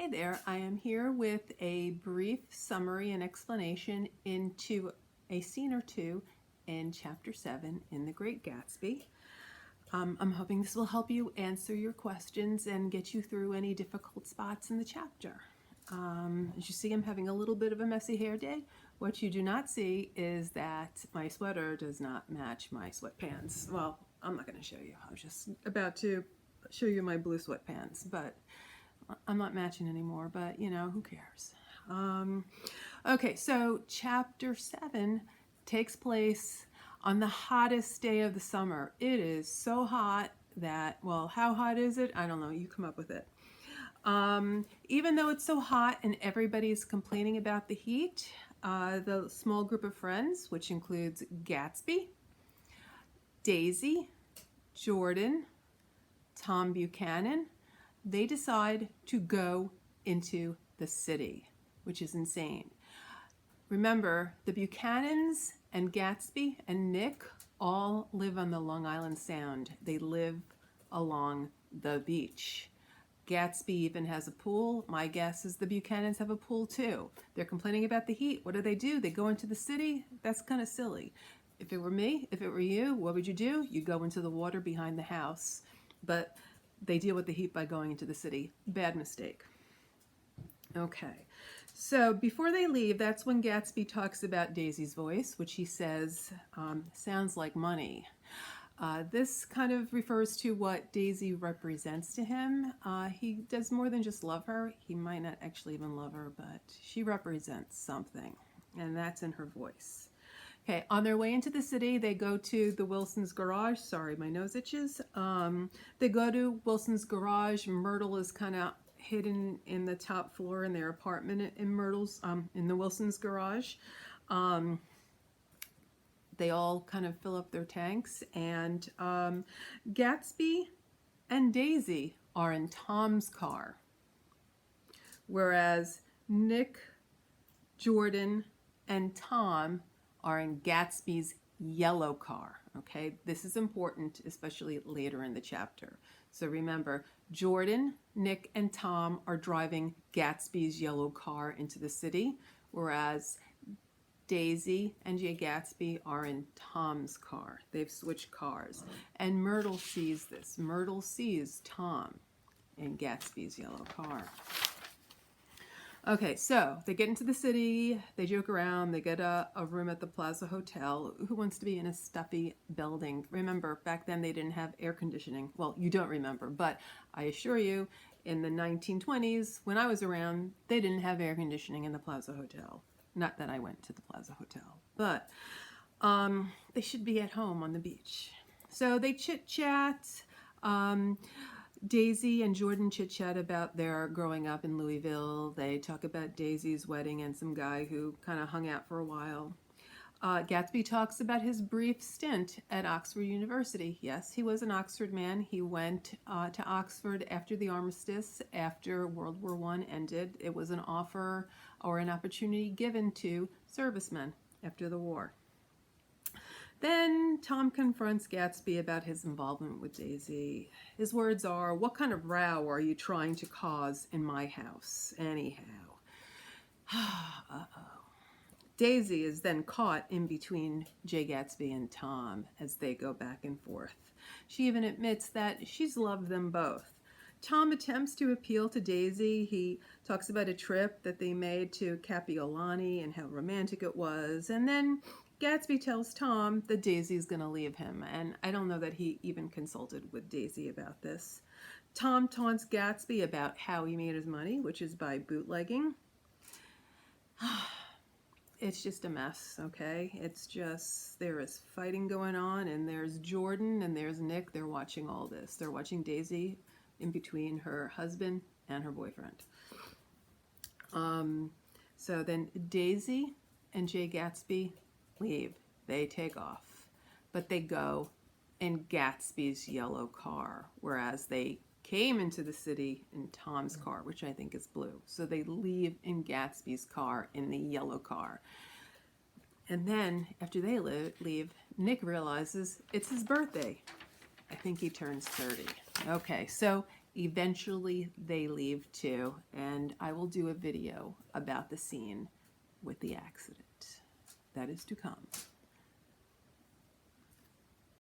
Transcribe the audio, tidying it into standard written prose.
Hi there, I am here with a brief summary and explanation into a scene or two in Chapter 7 in The Great Gatsby. I'm hoping this will help you answer your questions and get you through any difficult spots in the chapter. As you see, I'm having a little bit of a messy hair day. What you do not see is that my sweater does not match my sweatpants. Well, I'm not going to show you. I was just about to show you my blue sweatpants, but I'm not matching anymore, but you know, who cares? Okay, so chapter 7 takes place on the hottest day of the summer. It is so hot that, well, how hot is it? I don't know, you come up with it. Even though it's so hot and everybody's complaining about the heat, the small group of friends, which includes Gatsby, Daisy, Jordan, Tom Buchanan, they decide to go into the city, which is insane. Remember, the Buchanans and Gatsby and Nick all live on the Long Island Sound. They live along the beach. Gatsby even has a pool. My guess is the Buchanans have a pool too. They're complaining about the heat. What do? They go into the city? That's kind of silly. If it were me, if it were you, what would you do? You go into the water behind the house. But they deal with the heat by going into the city. Bad mistake. Okay, so before they leave, that's when Gatsby talks about Daisy's voice, which he says sounds like money. This kind of refers to what Daisy represents to him. He does more than just love her. He might not actually even love her, but she represents something, and that's in her voice. Okay, on their way into the city, they go to the Wilson's garage. Sorry, my nose itches. They go to Wilson's garage. Myrtle is kind of hidden in the top floor in their apartment in Myrtle's, in the Wilson's garage. They all kind of fill up their tanks, and Gatsby and Daisy are in Tom's car, whereas Nick, Jordan, and Tom are in Gatsby's yellow car. Okay, this is important, especially later in the chapter. So remember, Jordan, Nick, and Tom are driving Gatsby's yellow car into the city, whereas Daisy and Jay Gatsby are in Tom's car. They've switched cars. And Myrtle sees this. Myrtle sees Tom in Gatsby's yellow car. Okay, so they get into the city, they joke around, they get a room at the Plaza Hotel. Who wants to be in a stuffy building? Remember, back then they didn't have air conditioning. Well, you don't remember, but I assure you, in the 1920s, when I was around, they didn't have air conditioning in the Plaza Hotel. Not that I went to the Plaza Hotel, but they should be at home on the beach. So they chit-chat. Daisy and Jordan chit-chat about their growing up in Louisville. They talk about Daisy's wedding and some guy who kind of hung out for a while. Gatsby talks about his brief stint at Oxford University. Yes, he was an Oxford man. He went to Oxford after the armistice, after World War I ended. It was an offer or an opportunity given to servicemen after the war. Then Tom confronts Gatsby about his involvement with Daisy. His words are, "What kind of row are you trying to cause in my house, anyhow?" Uh-oh. Daisy is then caught in between Jay Gatsby and Tom as they go back and forth. She even admits that she's loved them both. Tom attempts to appeal to Daisy. He talks about a trip that they made to Kapiolani and how romantic it was. And then Gatsby tells Tom that Daisy's going to leave him, and I don't know that he even consulted with Daisy about this. Tom taunts Gatsby about how he made his money, which is by bootlegging. It's just a mess, okay? It's just, there is fighting going on, and there's Jordan and there's Nick. They're watching all this. They're watching Daisy in between her husband and her boyfriend. So then Daisy and Jay Gatsby leave. They take off, but they go in Gatsby's yellow car, whereas they came into the city in Tom's car, which I think is blue. So they leave in Gatsby's car in the yellow car. And then after they leave, Nick realizes it's his birthday. I think he turns 30. Okay, so Eventually they leave too, and I will do a video about the scene with the accident. That is to come.